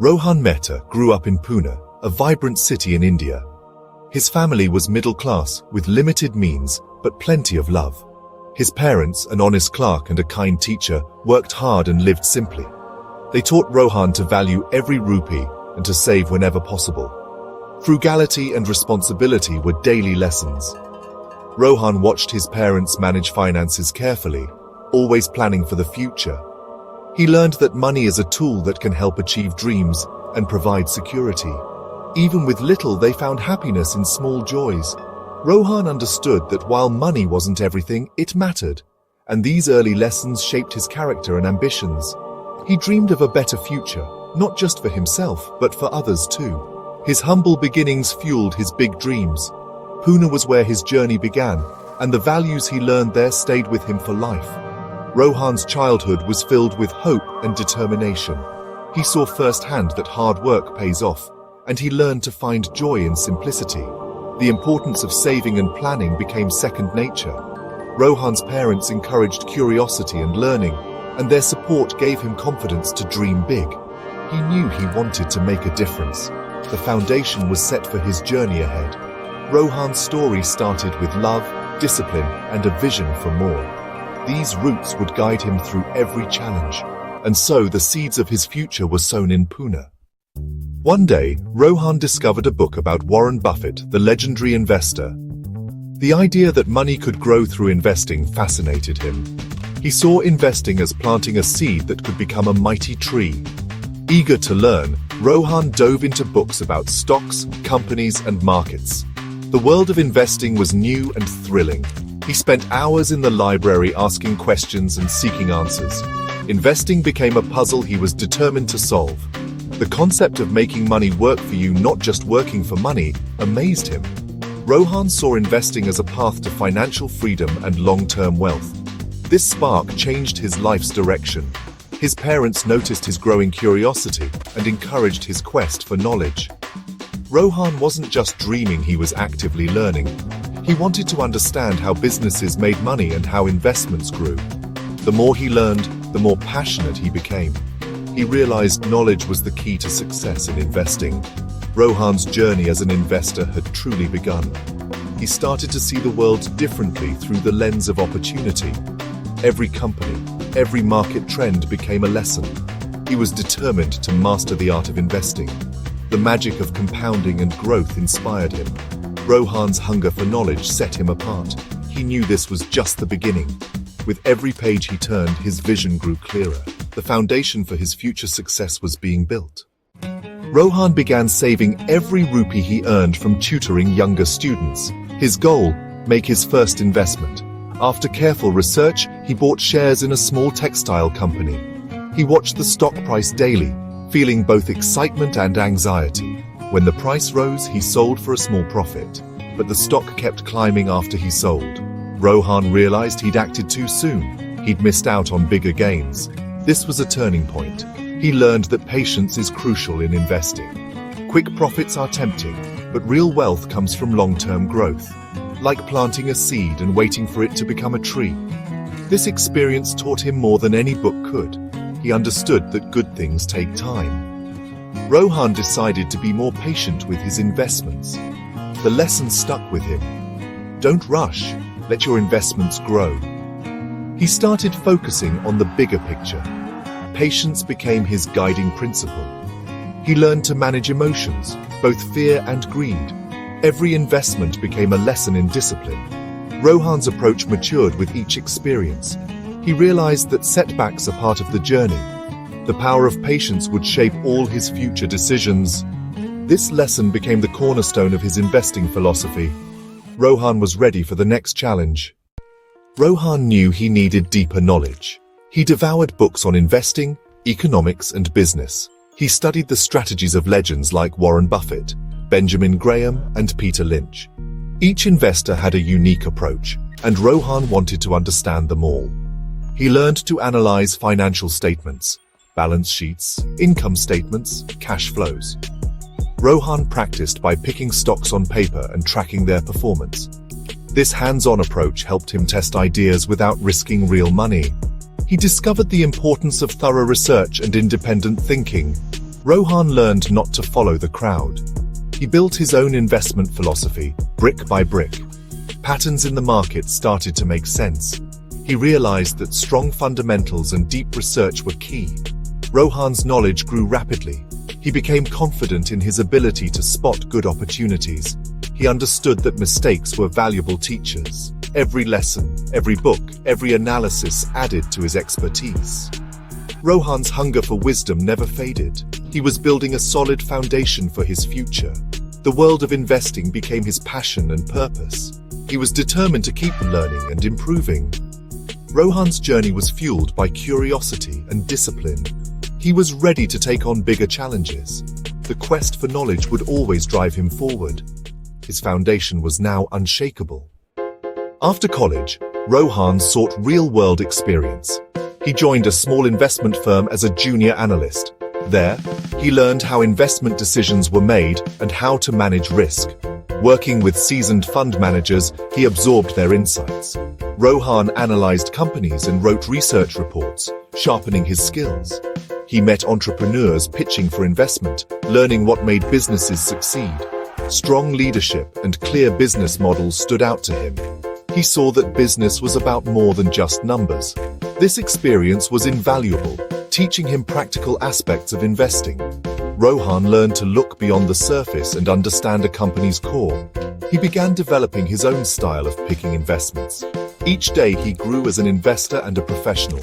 Rohan Mehta grew up in Pune, a vibrant city in India. His family was middle class, with limited means, but plenty of love. His parents, an honest clerk and a kind teacher, worked hard and lived simply. They taught Rohan to value every rupee and to save whenever possible. Frugality and responsibility were daily lessons. Rohan watched his parents manage finances carefully, always planning for the future. He learned that money is a tool that can help achieve dreams and provide security. Even with little, they found happiness in small joys. Rohan understood that while money wasn't everything, it mattered, and these early lessons shaped his character and ambitions. He dreamed of a better future, not just for himself, but for others too. His humble beginnings fueled his big dreams. Pune was where his journey began, and the values he learned there stayed with him for life. Rohan's childhood was filled with hope and determination. He saw firsthand that hard work pays off, and he learned to find joy in simplicity. The importance of saving and planning became second nature. Rohan's parents encouraged curiosity and learning, and their support gave him confidence to dream big. He knew he wanted to make a difference. The foundation was set for his journey ahead. Rohan's story started with love, discipline, and a vision for more. These roots would guide him through every challenge, and so the seeds of his future were sown in Pune. One day, Rohan discovered a book about Warren Buffett, the legendary investor. The idea that money could grow through investing fascinated him. He saw investing as planting a seed that could become a mighty tree. Eager to learn, Rohan dove into books about stocks, companies, and markets. The world of investing was new and thrilling. He spent hours in the library asking questions and seeking answers. Investing became a puzzle he was determined to solve. The concept of making money work for you, not just working for money, amazed him. Rohan saw investing as a path to financial freedom and long-term wealth. This spark changed his life's direction. His parents noticed his growing curiosity and encouraged his quest for knowledge. Rohan wasn't just dreaming, he was actively learning. He wanted to understand how businesses made money and how investments grew. The more he learned, the more passionate he became. He realized knowledge was the key to success in investing. Rohan's journey as an investor had truly begun. He started to see the world differently through the lens of opportunity. Every company, every market trend became a lesson. He was determined to master the art of investing. The magic of compounding and growth inspired him. Rohan's hunger for knowledge set him apart. He knew this was just the beginning. With every page he turned, his vision grew clearer. The foundation for his future success was being built. Rohan began saving every rupee he earned from tutoring younger students. His goal: make his first investment. After careful research, he bought shares in a small textile company. He watched the stock price daily, feeling both excitement and anxiety. When the price rose, he sold for a small profit, but the stock kept climbing after he sold. Rohan realized he'd acted too soon. He'd missed out on bigger gains. This was a turning point. He learned that patience is crucial in investing. Quick profits are tempting, but real wealth comes from long-term growth, like planting a seed and waiting for it to become a tree. This experience taught him more than any book could. He understood that good things take time. Rohan decided to be more patient with his investments. The lesson stuck with him. Don't rush. Let your investments grow. He started focusing on the bigger picture. Patience became his guiding principle. He learned to manage emotions, both fear and greed. Every investment became a lesson in discipline. Rohan's approach matured with each experience. He realized that setbacks are part of the journey. The power of patience would shape all his future decisions. This lesson became the cornerstone of his investing philosophy. Rohan was ready for the next challenge. Rohan knew he needed deeper knowledge. He devoured books on investing, economics, and business. He studied the strategies of legends like Warren Buffett, Benjamin Graham, and Peter Lynch. Each investor had a unique approach, and Rohan wanted to understand them all. He learned to analyze financial statements, balance sheets, income statements, cash flows. Rohan practiced by picking stocks on paper and tracking their performance. This hands-on approach helped him test ideas without risking real money. He discovered the importance of thorough research and independent thinking. Rohan learned not to follow the crowd. He built his own investment philosophy, brick by brick. Patterns in the market started to make sense. He realized that strong fundamentals and deep research were key. Rohan's knowledge grew rapidly. He became confident in his ability to spot good opportunities. He understood that mistakes were valuable teachers. Every lesson, every book, every analysis added to his expertise. Rohan's hunger for wisdom never faded. He was building a solid foundation for his future. The world of investing became his passion and purpose. He was determined to keep learning and improving. Rohan's journey was fueled by curiosity and discipline. He was ready to take on bigger challenges. The quest for knowledge would always drive him forward. His foundation was now unshakable. After college, Rohan sought real-world experience. He joined a small investment firm as a junior analyst. There, he learned how investment decisions were made and how to manage risk. Working with seasoned fund managers, he absorbed their insights. Rohan analyzed companies and wrote research reports, sharpening his skills. He met entrepreneurs pitching for investment, learning what made businesses succeed. Strong leadership and clear business models stood out to him. He saw that business was about more than just numbers. This experience was invaluable, teaching him practical aspects of investing. Rohan learned to look beyond the surface and understand a company's core. He began developing his own style of picking investments. Each day he grew as an investor and a professional.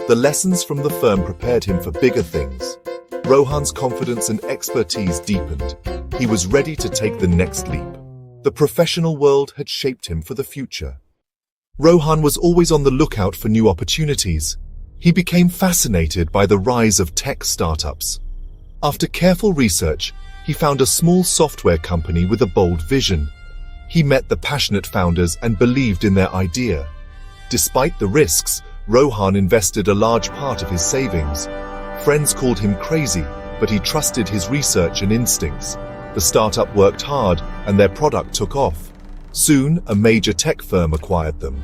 The lessons from the firm prepared him for bigger things. Rohan's confidence and expertise deepened. He was ready to take the next leap. The professional world had shaped him for the future. Rohan was always on the lookout for new opportunities. He became fascinated by the rise of tech startups. After careful research, he found a small software company with a bold vision. He met the passionate founders and believed in their idea. Despite the risks, Rohan invested a large part of his savings. Friends called him crazy, but he trusted his research and instincts. The startup worked hard, and their product took off. Soon, a major tech firm acquired them.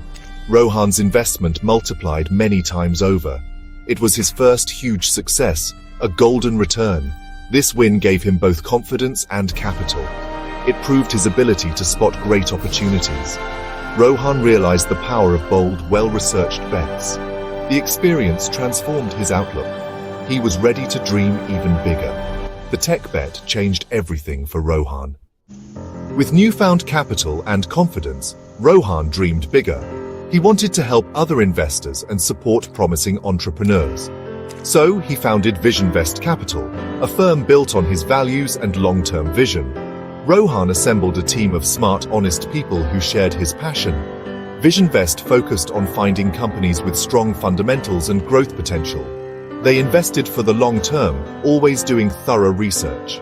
Rohan's investment multiplied many times over. It was his first huge success, a golden return. This win gave him both confidence and capital. It proved his ability to spot great opportunities. Rohan realized the power of bold, well-researched bets. The experience transformed his outlook. He was ready to dream even bigger. The tech bet changed everything for Rohan. With newfound capital and confidence, Rohan dreamed bigger. He wanted to help other investors and support promising entrepreneurs. So he founded VisionVest Capital, a firm built on his values and long-term vision. Rohan assembled a team of smart, honest people who shared his passion. VisionVest focused on finding companies with strong fundamentals and growth potential. They invested for the long term, always doing thorough research.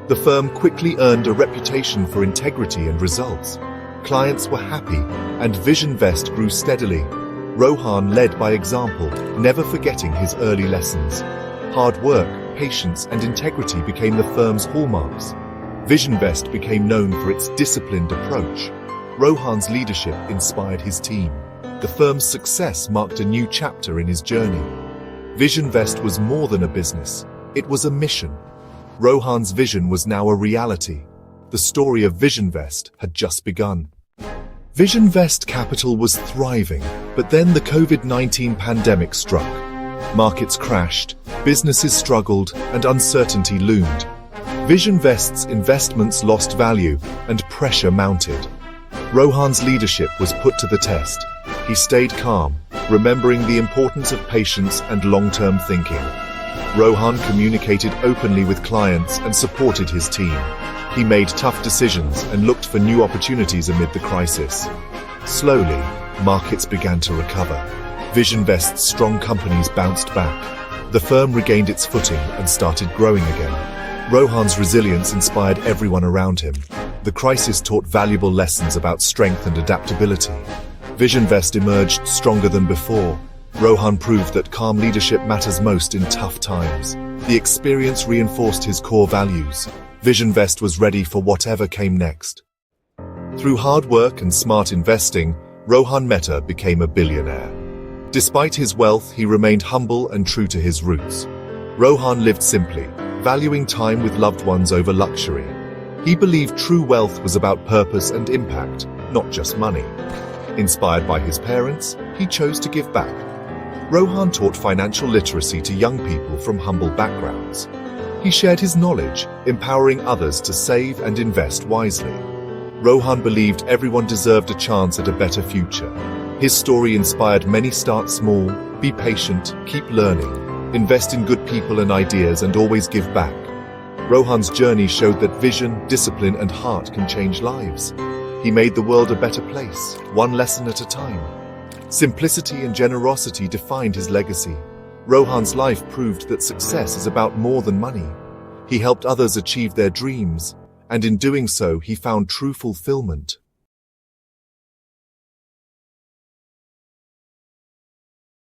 The firm quickly earned a reputation for integrity and results. Clients were happy, and VisionVest grew steadily. Rohan led by example, never forgetting his early lessons. Hard work, patience, and integrity became the firm's hallmarks. VisionVest became known for its disciplined approach. Rohan's leadership inspired his team. The firm's success marked a new chapter in his journey. VisionVest was more than a business. It was a mission. Rohan's vision was now a reality. The story of VisionVest had just begun. VisionVest Capital was thriving, but then the COVID-19 pandemic struck. Markets crashed, businesses struggled, and uncertainty loomed. VisionVest's investments lost value, and pressure mounted. Rohan's leadership was put to the test. He stayed calm, remembering the importance of patience and long-term thinking. Rohan communicated openly with clients and supported his team. He made tough decisions and looked for new opportunities amid the crisis. Slowly, markets began to recover. VisionVest's strong companies bounced back. The firm regained its footing and started growing again. Rohan's resilience inspired everyone around him. The crisis taught valuable lessons about strength and adaptability. VisionVest emerged stronger than before. Rohan proved that calm leadership matters most in tough times. The experience reinforced his core values. VisionVest was ready for whatever came next. Through hard work and smart investing, Rohan Mehta became a billionaire. Despite his wealth, he remained humble and true to his roots. Rohan lived simply, valuing time with loved ones over luxury. He believed true wealth was about purpose and impact, not just money. Inspired by his parents, he chose to give back. Rohan taught financial literacy to young people from humble backgrounds. He shared his knowledge, empowering others to save and invest wisely. Rohan believed everyone deserved a chance at a better future. His story inspired many: start small, be patient, keep learning, invest in good people and ideas, and always give back. Rohan's journey showed that vision, discipline, and heart can change lives. He made the world a better place, one lesson at a time. Simplicity and generosity defined his legacy. Rohan's life proved that success is about more than money. He helped others achieve their dreams, and in doing so, he found true fulfillment.